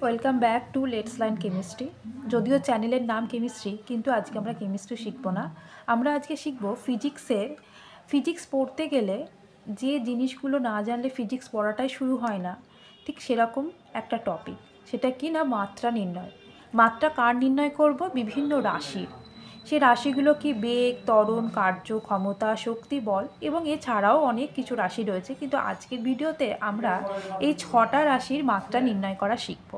Welcome back to let's learn chemistry. যদিও চ্যানেলের নাম কেমিস্ট্রি, কিন্তু আজকে আমরা কেমিস্ট্রি শিখব না। আমরা আজকে শিখব ফিজিক্স পড়তে গেলে যে জিনিসগুলো না জানলে ফিজিক্স পড়াটাই শুরু হয় না, ঠিক সেরকম একটা টপিক। সেটা কি না, মাত্রা নির্ণয়। মাত্রা কার নির্ণয় করব? বিভিন্ন রাশির। সেই রাশিগুলো কি বেগ, ত্বরণ, কার্য, ক্ষমতা, শক্তি, বল এবং এছাড়াও অনেক কিছু রাশি রয়েছে, কিন্তু আজকের ভিডিওতে আমরা এই 6টা রাশির মাত্রা নির্ণয় করা শিখব।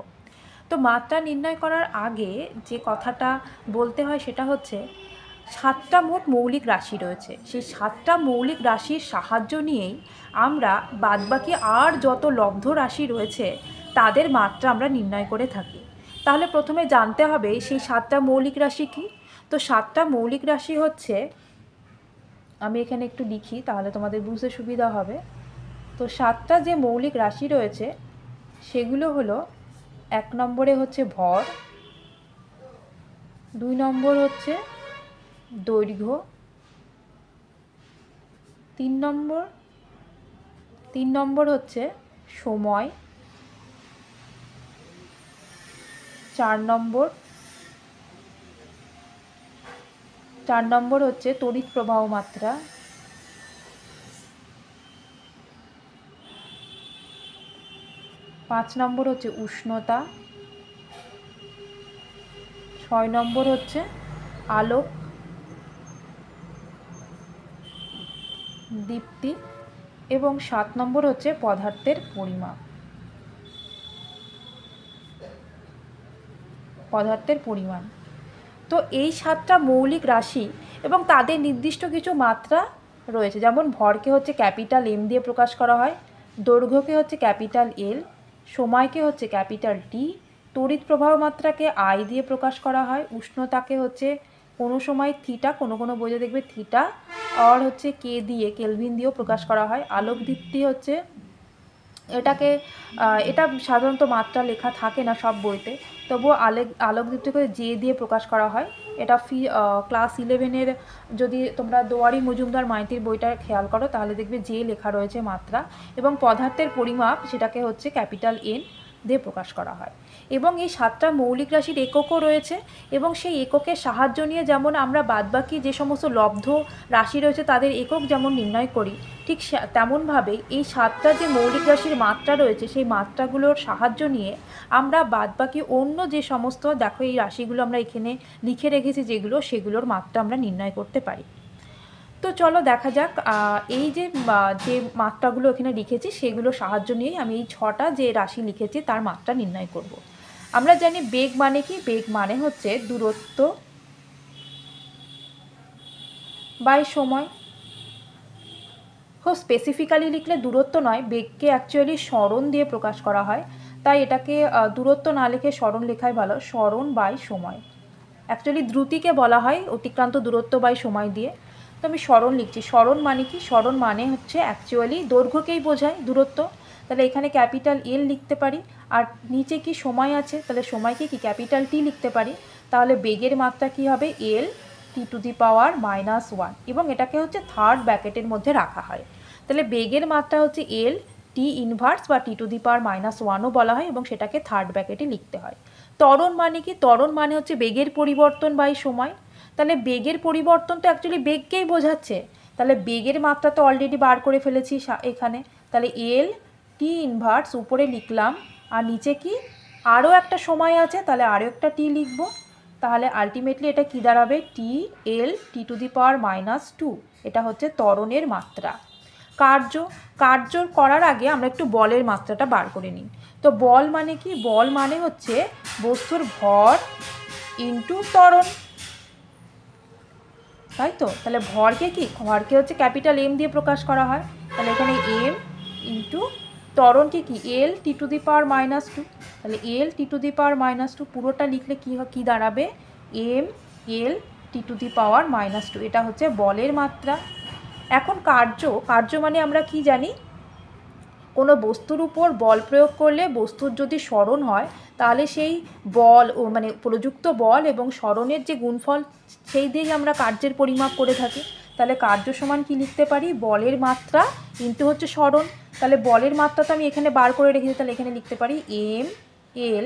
তো মাত্রা নির্ণয় করার আগে যে কথাটা বলতে হয় সেটা হচ্ছে 7টা মোট মৌলিক রাশি রয়েছে। সেই 7টা মৌলিক রাশির সাহায্য নিয়েই আমরা বাদবাকি আর যত লব্ধ রাশি রয়েছে তাদের মাত্রা আমরা নির্ণয় করে থাকি। তাহলে প্রথমে জানতে হবে সেই 7টা মৌলিক রাশি কি। তো 7টা মৌলিক রাশি হচ্ছে, আমি এখানে একটু লিখি তাহলে তোমাদের বুঝতে সুবিধা হবে। তো 7টা যে মৌলিক রাশি রয়েছে সেগুলো হলো, 1 নম্বরে হচ্ছে ভর, 2 নম্বর হচ্ছে দৈর্ঘ্য, 3 নম্বর হচ্ছে সময়, 4 নম্বর হচ্ছে তড়িৎ প্রবাহ মাত্রা, 5 নম্বর হচ্ছে উষ্ণতা, 6 নম্বর হচ্ছে আলোক দীপ্তি এবং 7 নম্বর হচ্ছে পদার্থের পরিমাণ। তো এই 7টা মৌলিক রাশি এবং তাদের নির্দিষ্ট কিছু মাত্রা রয়েছে। যেমন ভরকে হচ্ছে ক্যাপিটাল এম দিয়ে প্রকাশ করা হয়, দৈর্ঘ্যকে হচ্ছে ক্যাপিটাল এল, সময়কে হচ্ছে ক্যাপিটাল টি, তড়িৎ প্রবাহ মাত্রাকে আই দিয়ে প্রকাশ করা হয়, উষ্ণতাকে হচ্ছে কোনো সময় থিটা, কোনো বইতে দেখবে থিটা, আর হচ্ছে কে দিয়ে, কেলভিন দিয়েও প্রকাশ করা হয়। আলোক দীপ্তি হচ্ছে, এটা সাধারণত মাত্রা লেখা থাকে না সব বইতে, তবুও আলোক দীপ্তিকে জে দিয়ে প্রকাশ করা হয়। এটা ক্লাস 11-এর যদি তোমরা দোয়ারি মজুমদার মাইতির বইটা খেয়াল করো তাহলে দেখবে জে লেখা রয়েছে মাত্রা। এবং পদার্থের পরিমাপ, সেটাকে হচ্ছে ক্যাপিটাল এন দিয়ে প্রকাশ করা হয়। এবং এই 7টা মৌলিক রাশির এককও রয়েছে, এবং সেই এককের সাহায্য নিয়ে যেমন আমরা বাদবাকি যে সমস্ত লব্ধ রাশি রয়েছে তাদের একক যেমন নির্ণয় করি, ঠিক তেমনভাবেই এই 7টা যে মৌলিক রাশির মাত্রা রয়েছে সেই মাত্রাগুলোর সাহায্য নিয়ে আমরা বাদবাকি অন্য যে সমস্ত, দেখো এই রাশিগুলো আমরা এখানে লিখে রেখেছি যেগুলো, সেগুলোর মাত্রা আমরা নির্ণয় করতে পারি। তো চলো দেখা যাক, এই যে মাত্রাগুলো এখানে লিখেছি সেগুলো সাহায্য নিয়েই আমি এই 6টা যে রাশি লিখেছি তার মাত্রা নির্ণয় করব। আমরা জানি বেগ মানে কি? বেগ মানে হচ্ছে দূরত্ব বাই সময়। খুব স্পেসিফিক্যালি লিখলে দূরত্ব নয়, বেগকে অ্যাকচুয়ালি সরণ দিয়ে প্রকাশ করা হয়, তাই এটাকে দূরত্ব না লিখে সরণ লেখাই ভালো, সরণ বাই সময়। অ্যাকচুয়ালি দ্রুতিকে বলা হয় অতিক্রান্ত দূরত্ব বাই সময় দিয়ে, তো আমি সরণ লিখছি। সরণ মানে কি? সরণ মানে হচ্ছে অ্যাকচুয়ালি দৈর্ঘ্যকেই বোঝায় দূরত্ব, তাহলে এখানে ক্যাপিটাল এল লিখতে পারি। আর নিচে কি সময় আছে, তাহলে সময়কে কি ক্যাপিটাল টি লিখতে পারি। তাহলে বেগের মাত্রা কি হবে? এল T⁻⁻1, এবং এটাকে হচ্ছে থার্ড ব্র্যাকেটের মধ্যে রাখা হয়। তাহলে বেগের মাত্রা হচ্ছে এল টি ইনভার্স বা T⁻⁻1ও বলা হয়, এবং সেটাকে থার্ড ব্র্যাকেটে লিখতে হয়। ত্বরণ মানে কি? ত্বরণ মানে হচ্ছে বেগের পরিবর্তন বাই সময়। তাহলে বেগের পরিবর্তন তো অ্যাকচুয়ালি বেগকেই বোঝাচ্ছে, তাহলে বেগের মাত্রা তো অলরেডি বার করে ফেলেছি এখানে। তাহলে এল টি ইনভার্স উপরে লিখলাম, আর নিচে কি আরও একটা সময় আছে, তাহলে আরও একটা টি লিখব। তাহলে আলটিমেটলি এটা কী দাঁড়াবে? TL T⁻²। এটা হচ্ছে ত্বরণের মাত্রা। কার্য করার আগে আমরা একটু বলের মাত্রাটা বার করে নিই। তো বল মানে কি? বল মানে হচ্ছে বস্তুর ভর ইন্টু ত্বরণ, তাই তো? তাহলে ভরকে হচ্ছে ক্যাপিটাল এম দিয়ে প্রকাশ করা হয়, তাহলে এখানে এম ইন্টু ত্বরণকে কি এল T⁻²। তাহলে এল T⁻², পুরোটা লিখলে কি দাঁড়াবে? এল T⁻²। এটা হচ্ছে বলের মাত্রা। এখন কার্য মানে আমরা কি জানি? কোনো বস্তুর উপর বল প্রয়োগ করলে বস্তুর যদি সরণ হয় তাহলে সেই বল মানে প্রযুক্ত বল এবং সরণের যে গুণফল সেই দিয়েই আমরা কার্যের পরিমাপ করে থাকি। তাহলে কার্য সমান কি লিখতে পারি? বলের মাত্রা ইনটু হচ্ছে সরণ। তাহলে বলের মাত্রা তো আমি এখানে বার করে রেখেছি, তাহলে এখানে লিখতে পারি এম এল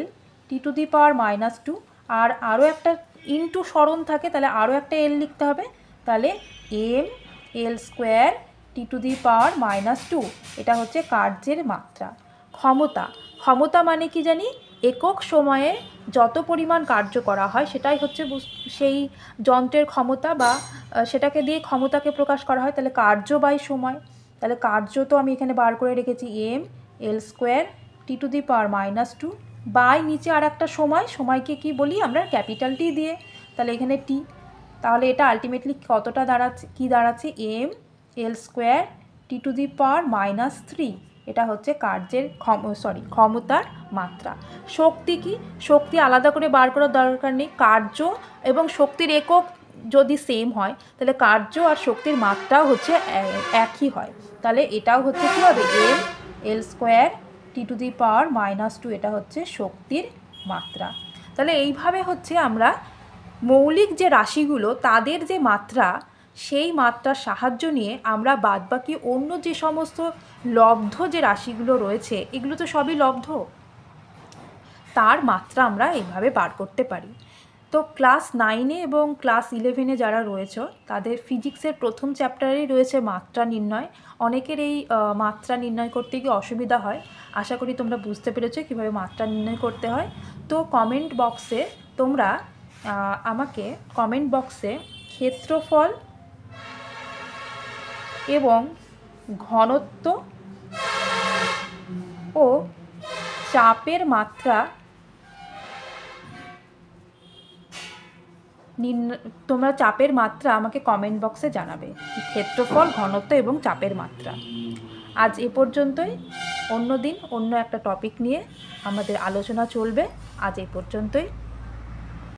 -2 আর আরও একটা ইনটু স্মরণ থাকে, তাহলে আরও একটা এল লিখতে হবে, তাহলে ml² T⁻², এটা হচ্ছে কার্যের মাত্রা। ক্ষমতা মানে কি জানি, একক সময়ে যত পরিমাণ কার্য করা হয় সেটাই হচ্ছে সেই যন্ত্রের ক্ষমতা, বা সেটাকে দিয়ে ক্ষমতাকে প্রকাশ করা হয়। তাহলে কার্য বাই সময়, তাহলে কার্য তো আমি এখানে বার করে রেখেছি ml² T⁻² বাই নিচে আর একটা সময়কে কি বলি আমরা, ক্যাপিটাল টি দিয়ে, তাহলে এখানে টি। তাহলে এটা আলটিমেটলি কতটা দাঁড়াচ্ছে ml² T⁻³ এটা হচ্ছে কার্যের ক্ষমতার মাত্রা। শক্তি কি, শক্তি আলাদা করে বার করার দরকার নেই, কার্য এবং শক্তির একক যদি সেম হয় তাহলে কার্য আর শক্তির মাত্রাও হচ্ছে একই হয়। তাহলে এটাও হচ্ছে কী হবে, ml² T⁻², এটা হচ্ছে শক্তির মাত্রা। তাহলে এইভাবে হচ্ছে আমরা মৌলিক যে রাশিগুলো তাদের যে মাত্রা, সেই মাত্রার সাহায্য নিয়ে আমরা বাদবাকি অন্য যে সমস্ত লব্ধ যে রাশিগুলো রয়েছে, এগুলো তো সবই লব্ধ, তার মাত্রা আমরা এইভাবে বার করতে পারি। তো ক্লাস 9-এ এবং ক্লাস 11-এ যারা রয়েছে তাদের ফিজিক্সের প্রথম চ্যাপ্টারেই রয়েছে মাত্রা নির্ণয়। অনেকের এই মাত্রা নির্ণয় করতে গিয়ে অসুবিধা হয়, আশা করি তোমরা বুঝতে পেরেছো কীভাবে মাত্রা নির্ণয় করতে হয়। তো কমেন্ট বক্সে তোমরা আমাকে ক্ষেত্রফল এবং ঘনত্ব ও চাপের মাত্রা তোমরা চাপের মাত্রা আমাকে কমেন্ট বক্সে জানাবে, ক্ষেত্রফল, ঘনত্ব এবং চাপের মাত্রা। আজ এ পর্যন্তই, অন্য দিন অন্য একটা টপিক নিয়ে আমাদের আলোচনা চলবে। আজ এই পর্যন্তই।